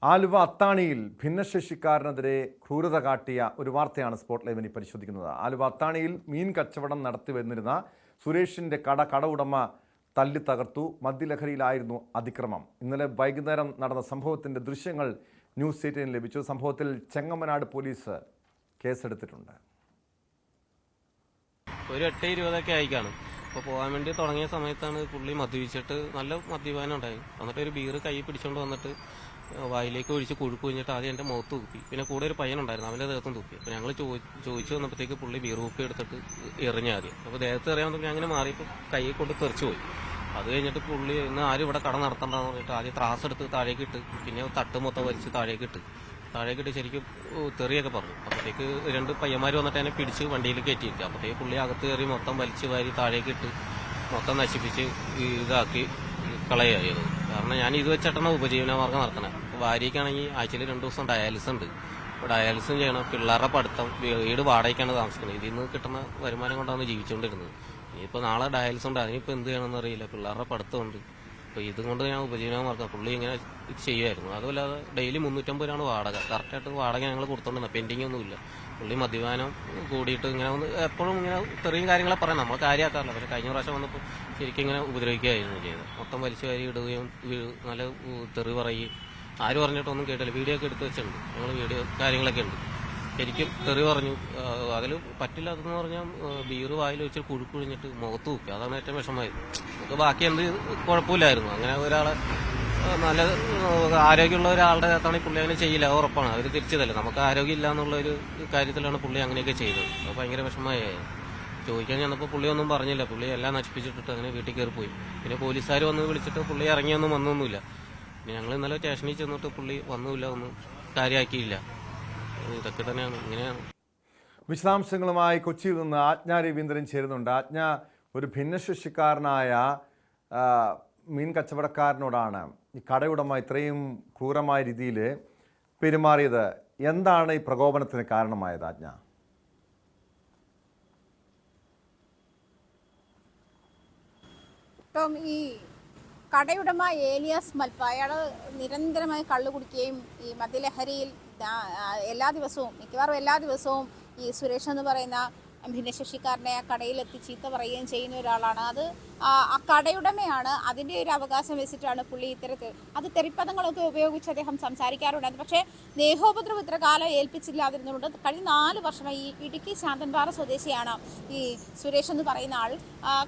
ആലുവ അത്താണിയിൽ ഭിന്നശേഷിക്കാരനെതിരെ ക്രൂരത കാട്ടിയ ഒരു വാർത്തയാണ് സ്പോട്ട് ലൈവിനി പരിശോധിക്കുന്നത്. ആലുവ അത്താണിയിൽ മീൻ കച്ചവടം നടത്തി വന്നിരുന്ന സുരേഷിൻ്റെ കട ഉടമ തല്ലി തകർത്തു. മദ്യലഹരിയിലായിരുന്നു അതിക്രമം. ഇന്നലെ വൈകുന്നേരം നടന്ന സംഭവത്തിൻ്റെ ദൃശ്യങ്ങൾ ന്യൂസ് 18 ലഭിച്ചു. സംഭവത്തിൽ ചെങ്ങമ്മനാട് പോലീസ് കേസെടുത്തിട്ടുണ്ട്. ഒരു 8:20 ആയി കാണും. അപ്പോൾ പോകാൻ വേണ്ടി തുടങ്ങിയ സമയത്താണ് പുള്ളി മദ്യപിച്ചിട്ട് നല്ല മദ്യപാനം ഉണ്ടായി. എന്നിട്ട് ഒരു ബീർ കൈ പിടിച്ചുകൊണ്ട് വന്നിട്ട് വായിലേക്ക് ഒഴിച്ച് കുഴുക്ക് കഴിഞ്ഞിട്ട് ആദ്യം എൻ്റെ മുഖത്ത് തുപ്പി. പിന്നെ കൂടെ ഒരു പയ്യനുണ്ടായിരുന്നു, അവൻ്റെ ദേഹത്തും തുപ്പി. അപ്പോൾ ഞങ്ങൾ ചോദിച്ചു വന്നപ്പോഴത്തേക്ക് പുള്ളി ബീർ കുപ്പി എടുത്തിട്ട് എറിഞ്ഞ ആദ്യം. അപ്പോൾ ദേഹത്ത് എറിയാൻ വന്നപ്പോൾ ഞാൻ അങ്ങനെ മാറിയപ്പോൾ കൈ കൊണ്ട് തെറിച്ചു പോയി. അത് കഴിഞ്ഞിട്ട് പുള്ളി ഇന്ന് ആരും ഇവിടെ കട നടത്തണ്ടെന്ന് പറഞ്ഞിട്ട് ആദ്യം ത്രാസ് എടുത്ത് താഴേക്ക് ഇട്ട്, പിന്നെ തട്ട് മൊത്തം വലിച്ച് താഴേക്ക് ഇട്ട് ശരിക്കും തെറിയൊക്കെ പറഞ്ഞു. അപ്പോഴത്തേക്ക് 2 പയ്യന്മാർ വന്നിട്ട് എന്നെ പിടിച്ച് വണ്ടിയിൽ കയറ്റിയിട്ട് അപ്പോഴത്തേക്ക് പുള്ളി അകത്ത് കയറി മൊത്തം വലിച്ച് വാരി താഴേക്ക് ഇട്ട് മൊത്തം നശിപ്പിച്ച് ഇതാക്കി കളയായത്. കാരണം ഞാൻ ഇത് വെച്ചിട്ടാണ് ഉപജീവനമാർഗ്ഗം നടത്തണത്. ഭാര്യയ്ക്കാണെങ്കിൽ ആഴ്ചയിൽ 2 ദിവസം ഡയാലിസിസ് ഉണ്ട്. അപ്പോൾ ഡയാലിസിസ് ചെയ്യണം. പിള്ളേരുടെ പഠിത്തം, വീട് വാടകയ്ക്കാണ് താമസിക്കുന്നത്. ഇതിൽ നിന്ന് കിട്ടുന്ന വരുമാനം കൊണ്ടാണ് ജീവിച്ചുകൊണ്ടിരുന്നത്. ഇനിയിപ്പോൾ നാളെ ഡയാലിസിസ് ഉണ്ട്, അതിനിപ്പോൾ എന്ത് ചെയ്യണമെന്ന് അറിയില്ല. പിള്ളേരുടെ പഠിത്തമുണ്ട്. അപ്പോൾ ഇതും കൊണ്ട് ഞാൻ ഉപജീവനമാർഗ്ഗം പുള്ളി ഇങ്ങനെ ചെയ്യുമായിരുന്നു. അതുമല്ലാതെ ഡെയിലി 350 രൂപയാണ് വാടക. കറക്റ്റായിട്ട് വാടക ഞങ്ങൾ കൊടുത്തോണ്ടിരുന്നത്, പെൻഡിങ് ഒന്നുമില്ല. പുള്ളി മദ്യപാനം കൂടിയിട്ട് ഇങ്ങനെ എപ്പോഴും ഇങ്ങനെ തെറിയും കാര്യങ്ങളെ പറയാം, നമ്മൾ കാര്യമാക്കാറില്ല. പക്ഷേ കഴിഞ്ഞ പ്രാവശ്യം വന്നപ്പോൾ ശരിക്കും ഇങ്ങനെ ഉപദ്രവിക്കുകയായിരുന്നു ചെയ്തത്. മൊത്തം വലിച്ചു വാരി ഇടുകയും നല്ല തെറി പറയുകയും ആരും പറഞ്ഞിട്ടൊന്നും കേട്ടില്ല. വീഡിയോ ഒക്കെ എടുത്ത് വെച്ചിട്ടുണ്ട്, ഞങ്ങൾ വീഡിയോ കാര്യങ്ങളൊക്കെ ഉണ്ട്. ശരിക്കും തെറി പറഞ്ഞു. അതിൽ പറ്റില്ലാത്തതെന്ന് പറഞ്ഞാൽ ബീർ വായിൽ വെച്ചിട്ട് കുഴിഞ്ഞിട്ട് മുഖത്ത് നോക്കി. അതാണ് ഏറ്റവും വിഷമമായത്. നമുക്ക് ബാക്കി എന്ത് കുഴപ്പമില്ലായിരുന്നു. അങ്ങനെ ഒരാളെ നല്ല ആരോഗ്യമുള്ള ഒരാളുടെ അകത്താണ് പുള്ളി അങ്ങനെ ചെയ്യില്ല, അത് ഉറപ്പാണ്. അവർ തിരിച്ചതല്ല, നമുക്ക് ആരോഗ്യം ഇല്ല എന്നുള്ള ഒരു കാര്യത്തിലാണ് പുള്ളി അങ്ങനെയൊക്കെ ചെയ്തത്. അത് ഭയങ്കര വിഷമമായി. ചോദിക്കാൻ ചെന്നപ്പോൾ പുള്ളി ഒന്നും പറഞ്ഞില്ല. പുള്ളി എല്ലാം നശിപ്പിച്ചിട്ടിട്ട് അങ്ങനെ വീട്ടിൽ കയറി പോയി. പിന്നെ പോലീസുകാർ വന്ന് വിളിച്ചിട്ട് പുള്ളി ഇറങ്ങിയൊന്നും വന്നൊന്നുമില്ല. പിന്നെ ഞങ്ങൾ ഇന്നലെ സ്റ്റേഷനിൽ ചെന്നിട്ട് പുള്ളി വന്നുമില്ല, ഒന്നും കാര്യമാക്കിയില്ല. ഇതൊക്കെ തന്നെയാണ്, ഇങ്ങനെയാണ്. വിശദാംശങ്ങളുമായി കൊച്ചിയിൽ നിന്ന് ആജ്ഞ രവീന്ദ്രൻ ചേരുന്നുണ്ട്. ആജ്ഞ, ഒരു ഭിന്നശേഷിക്കാരനായ മീൻ കച്ചവടക്കാരനോടാണ് ഈ കടയുടമ ഇത്രയും ക്രൂരമായ രീതിയിൽ പെരുമാറിയത്. എന്താണ് ഈ പ്രകോപനത്തിന് കാരണമായത് ആജ്ഞ? ഈ കടയുടമ ഏലിയാസ് മൽപ്പ, അയാൾ നിരന്തരമായി കള്ളു കുടിക്കുകയും ഈ മദ്യലഹരിയിൽ മിക്കവാറും എല്ലാ ദിവസവും ഈ സുരേഷ് എന്ന് പറയുന്ന ഭിന്നശേഷിക്കാരനെ ആ കടയിലെത്തി ചീത്ത പറയുകയും ചെയ്യുന്ന ഒരാളാണ്. അത് ആ കടയുടമയാണ്. അതിൻ്റെ ഒരു അവകാശം വെച്ചിട്ടാണ് പുള്ളി ഇത്തരത്തിൽ തെറിപ്പദങ്ങളൊക്കെ ഉപയോഗിച്ച് അദ്ദേഹം സംസാരിക്കാറുണ്ടായിരുന്നു. പക്ഷേ ദേഹോപദ്രവം ഇത്ര കാലം ഏൽപ്പിച്ചില്ലാതിരുന്നുകൊണ്ട് കഴിഞ്ഞ 4 വർഷമായി ഈ ഇടുക്കി ശാന്തൻപാറ സ്വദേശിയാണ് ഈ സുരേഷ് എന്ന് പറയുന്ന ആൾ.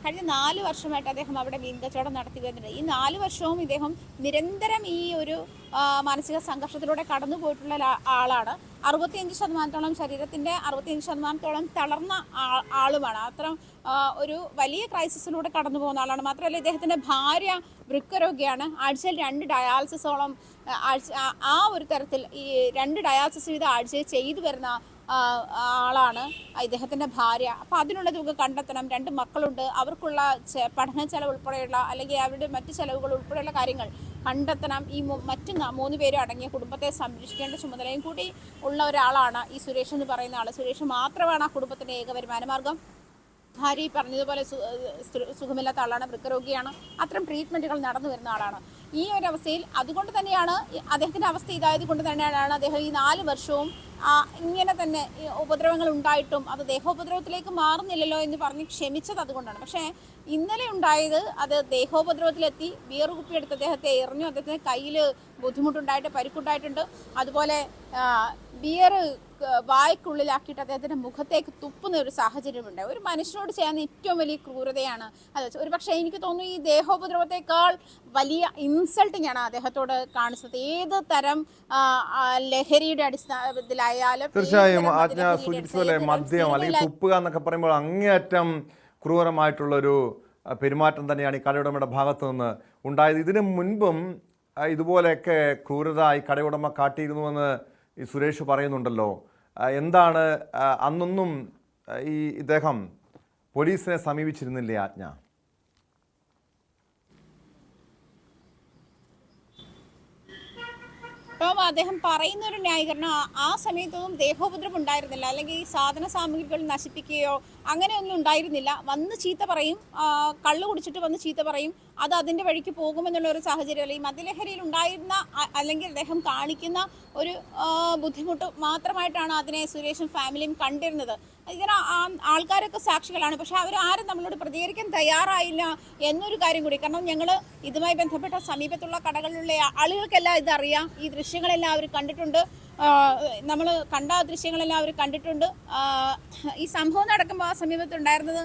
കഴിഞ്ഞ 4 വർഷമായിട്ട് അദ്ദേഹം അവിടെ മീൻ കച്ചവടം നടത്തി വരുന്നുണ്ട്. ഈ 4 വർഷവും ഇദ്ദേഹം നിരന്തരം ഈ ഒരു മാനസിക സംഘർഷത്തിലൂടെ കടന്നു പോയിട്ടുള്ള ആളാണ്. 65% ശരീരത്തിൻ്റെ 65% തളർന്ന ആളുമാണ്. അത്ര ഒരു വലിയ ക്രൈസിസിലൂടെ കടന്നു പോകുന്ന ആളാണ്. മാത്രമല്ല ഇദ്ദേഹത്തിൻ്റെ ഭാര്യ വൃക്കരോഗിയാണ്. ആഴ്ചയിൽ 2 ഡയാലിസിസോളം ആ ഒരു തരത്തിൽ ഈ 2 ഡയാലിസിസ് വീതം ആഴ്ചയിൽ ചെയ്തു വരുന്ന ആളാണ് ഇദ്ദേഹത്തിൻ്റെ ഭാര്യ. അപ്പോൾ അതിനുള്ള തുക കണ്ടെത്തണം. 2 മക്കളുണ്ട്, അവർക്കുള്ള പഠന ചെലവ് ഉൾപ്പെടെയുള്ള അല്ലെങ്കിൽ അവരുടെ മറ്റ് ചെലവുകൾ ഉൾപ്പെടെയുള്ള കാര്യങ്ങൾ കണ്ടെത്തണം. ഈ മറ്റ് 3 പേരും അടങ്ങിയ കുടുംബത്തെ സംരക്ഷിക്കേണ്ട ചുമതലയും കൂടി ഉള്ള ഒരാളാണ് ഈ സുരേഷ് എന്ന് പറയുന്ന ആൾ. സുരേഷ് മാത്രമാണ് ആ കുടുംബത്തിൻ്റെ ഏക വരുമാന മാർഗം. ഭാര്യ പറഞ്ഞതുപോലെ സുഖമില്ലാത്ത ആളാണ്, വൃക്കരോഗിയാണ്. അത്തരം ട്രീറ്റ്മെൻറ്റുകൾ നടന്നു വരുന്ന ആളാണ്. ഈ ഒരു അവസ്ഥയിൽ അതുകൊണ്ട് തന്നെയാണ് അദ്ദേഹത്തിൻ്റെ അവസ്ഥ ഇതായത് കൊണ്ട് തന്നെയാണ് അദ്ദേഹം ഈ 4 വർഷവും ഇങ്ങനെ തന്നെ ഉപദ്രവങ്ങൾ ഉണ്ടായിട്ടും അത് ദേഹോപദ്രവത്തിലേക്ക് മാറുന്നില്ലല്ലോ എന്ന് പറഞ്ഞ് ക്ഷമിച്ചത് അതുകൊണ്ടാണ്. പക്ഷേ ഇന്നലെ ഉണ്ടായത് അത് ദേഹോപദ്രവത്തിലെത്തി. ബിയർ കുപ്പി എടുത്ത് അദ്ദേഹത്തെ എറിഞ്ഞു. അദ്ദേഹത്തിന് കയ്യിൽ ബുദ്ധിമുട്ടുണ്ടായിട്ട് പരിക്കുണ്ടായിട്ടുണ്ട്. അതുപോലെ ബിയർ വായ്ക്കുള്ളിലാക്കിയിട്ട് അദ്ദേഹത്തിൻ്റെ മുഖത്തേക്ക് തുപ്പുന്ന ഒരു സാഹചര്യമുണ്ട്. ഒരു മനുഷ്യനോട് ചെയ്യാൻ ഏറ്റവും വലിയ ക്രൂരതയാണ് അത്. ഒരു പക്ഷേ എനിക്ക് തോന്നുന്നു ഈ ദേഹോപദ്രവത്തെക്കാൾ വലിയ ഇൻസൾട്ടിങ് ആണ് അദ്ദേഹത്തോട് കാണിച്ചത്. ഏത് തരം ലഹരിയുടെ അടിസ്ഥാനത്തിലായാലും. തീർച്ചയായും ആജ്ഞ സൂചിപ്പിച്ചതുപോലെ മദ്യം അല്ലെങ്കിൽ തുപ്പുക എന്നൊക്കെ പറയുമ്പോൾ അങ്ങേയറ്റം ക്രൂരമായിട്ടുള്ളൊരു പെരുമാറ്റം തന്നെയാണ് ഈ കടയുടമയുടെ ഭാഗത്തു നിന്ന് ഉണ്ടായത്. ഇതിനു മുൻപും ഇതുപോലെയൊക്കെ ക്രൂരത ഈ കടയുടമ കാട്ടിയിരുന്നുവെന്ന് ഈ സുരേഷ് പറയുന്നുണ്ടല്ലോ. എന്താണ് അന്നൊന്നും ഇദ്ദേഹം പോലീസിനെ സമീപിച്ചിരുന്നില്ലേ ആജ്ഞ? ഇപ്പം അദ്ദേഹം പറയുന്ന ഒരു ന്യായീകരണം ആ സമയത്തൊന്നും ദേഹോപദ്രവം ഉണ്ടായിരുന്നില്ല, അല്ലെങ്കിൽ ഈ സാധന സാമഗ്രികൾ നശിപ്പിക്കുകയോ അങ്ങനെയൊന്നും ഉണ്ടായിരുന്നില്ല. വന്ന് ചീത്ത പറയും, കള്ള് കുടിച്ചിട്ട് വന്ന് ചീത്ത പറയും, അത് അതിൻ്റെ വഴിക്ക് പോകുമെന്നുള്ള ഒരു സാഹചര്യം. ഈ മദ്യലഹരിയിൽ ഉണ്ടായിരുന്ന അല്ലെങ്കിൽ അദ്ദേഹം കാണിക്കുന്ന ഒരു ബുദ്ധിമുട്ട് മാത്രമായിട്ടാണ് അതിനെ സുരേഷും ഫാമിലിയും കണ്ടിരുന്നത്. ഇതിന് ആൾക്കാരൊക്കെ സാക്ഷികളാണ്. പക്ഷെ അവരാരും നമ്മളോട് പ്രതികരിക്കാൻ തയ്യാറായില്ല എന്നൊരു കാര്യം കൂടി. കാരണം ഞങ്ങൾ ഇതുമായി ബന്ധപ്പെട്ട സമീപത്തുള്ള കടകളിലുള്ള ആളുകൾക്കെല്ലാം ഇതറിയാം. ഈ ദൃശ്യങ്ങളെല്ലാം അവർ കണ്ടിട്ടുണ്ട്. നമ്മൾ കണ്ട ദൃശ്യങ്ങളെല്ലാം അവർ കണ്ടിട്ടുണ്ട്. ഈ സംഭവം നടക്കുമ്പോൾ ആ സമീപത്തുണ്ടായിരുന്നത്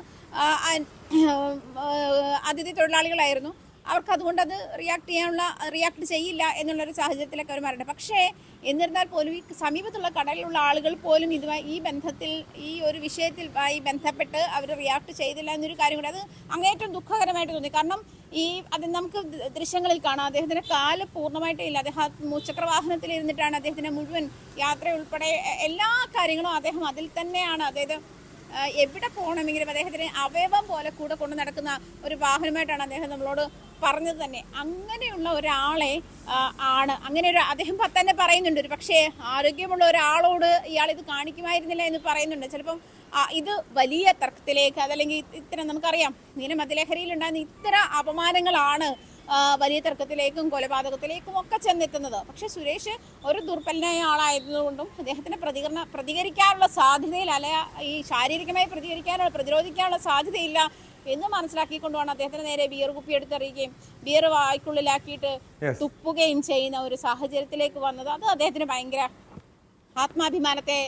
അതിഥി തൊഴിലാളികളായിരുന്നു. അവർക്ക് അതുകൊണ്ട് അത് റിയാക്ട് ചെയ്യില്ല എന്നുള്ളൊരു സാഹചര്യത്തിലൊക്കെ അവർ മാറട്ടെ. പക്ഷേ എന്നിരുന്നാൽ പോലും ഈ സമീപത്തുള്ള കടലിലുള്ള ആളുകൾ പോലും ഇതുമായി ഈ ബന്ധത്തിൽ ഈ ഒരു വിഷയത്തിലുമായി ബന്ധപ്പെട്ട് അവർ റിയാക്ട് ചെയ്തില്ല എന്നൊരു കാര്യം കൂടി അത് അങ്ങേറ്റം ദുഃഖകരമായിട്ട് തോന്നി. കാരണം അത് നമുക്ക് ദൃശ്യങ്ങളിൽ കാണാം. അദ്ദേഹത്തിൻ്റെ കാല് പൂർണ്ണമായിട്ടും ഇല്ല. അദ്ദേഹം മുച്ചക്രവാഹനത്തിൽ ഇരുന്നിട്ടാണ് അദ്ദേഹത്തിൻ്റെ മുഴുവൻ യാത്ര ഉൾപ്പെടെ എല്ലാ കാര്യങ്ങളും അദ്ദേഹം അതിൽ തന്നെയാണ്. അതായത് എവിടെ പോകണമെങ്കിലും അദ്ദേഹത്തിന് അവയവം പോലെ കൂടെ കൊണ്ടു നടക്കുന്ന ഒരു വാഹനമായിട്ടാണ് അദ്ദേഹം നമ്മളോട് പറഞ്ഞത് തന്നെ. അങ്ങനെയുള്ള ഒരാളെ അങ്ങനെ ഒരു അദ്ദേഹം തന്നെ പറയുന്നുണ്ട്, ഒരു പക്ഷേ ആരോഗ്യമുള്ള ഒരാളോട് ഇയാൾ ഇത് കാണിക്കുമായിരുന്നില്ല എന്ന് പറയുന്നുണ്ട്. ചിലപ്പം ഇത് വലിയ തർക്കത്തിലേക്ക് അതല്ലെങ്കിൽ ഇത്തരം നമുക്കറിയാം ഇങ്ങനെ മദ്യലഹരിയിലുണ്ടാകുന്ന ഇത്തരം അപമാനങ്ങളാണ് വലിയ തർക്കത്തിലേക്കും കൊലപാതകത്തിലേക്കും ഒക്കെ ചെന്നെത്തുന്നത്. പക്ഷെ സുരേഷ് ഒരു ദുർബലനായ ആളായതുകൊണ്ടും അദ്ദേഹത്തിന് പ്രതികരിക്കാനുള്ള സാധ്യതയില്ല, അല്ല ഈ ശാരീരികമായി പ്രതിരോധിക്കാനുള്ള സാധ്യതയില്ല എന്ന് മനസ്സിലാക്കിക്കൊണ്ടുമാണ് അദ്ദേഹത്തിന് നേരെ ബിയർ കുപ്പി എടുത്തെറിയുകയും ബിയർ വായ്ക്കുള്ളിലാക്കിയിട്ട് തുപ്പുകയും ചെയ്യുന്ന ഒരു സാഹചര്യത്തിലേക്ക് വന്നത്. അത് അദ്ദേഹത്തിന് ഭയങ്കര ആത്മാഭിമാനത്തെ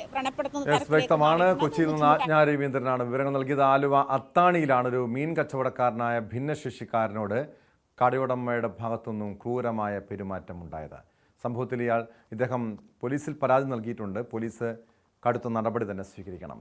വ്യക്തമാണ്. കൊച്ചിയിൽ നിന്ന് ആജ്ഞാ രവീന്ദ്രനാണ് വിവരങ്ങൾ നൽകിയത്. ആലുവ അത്താണിയിലാണ് ഒരു മീൻ കച്ചവടക്കാരനായ ഭിന്നശേഷിക്കാരനോട് കടയുടമയുടെ ഭാഗത്തുനിന്നും ക്രൂരമായ പെരുമാറ്റം ഉണ്ടായത്. സംഭവത്തിൽ ഇദ്ദേഹം പോലീസിൽ പരാതി നൽകിയിട്ടുണ്ട്. പോലീസ് കടുത്ത നടപടി തന്നെ സ്വീകരിക്കണം.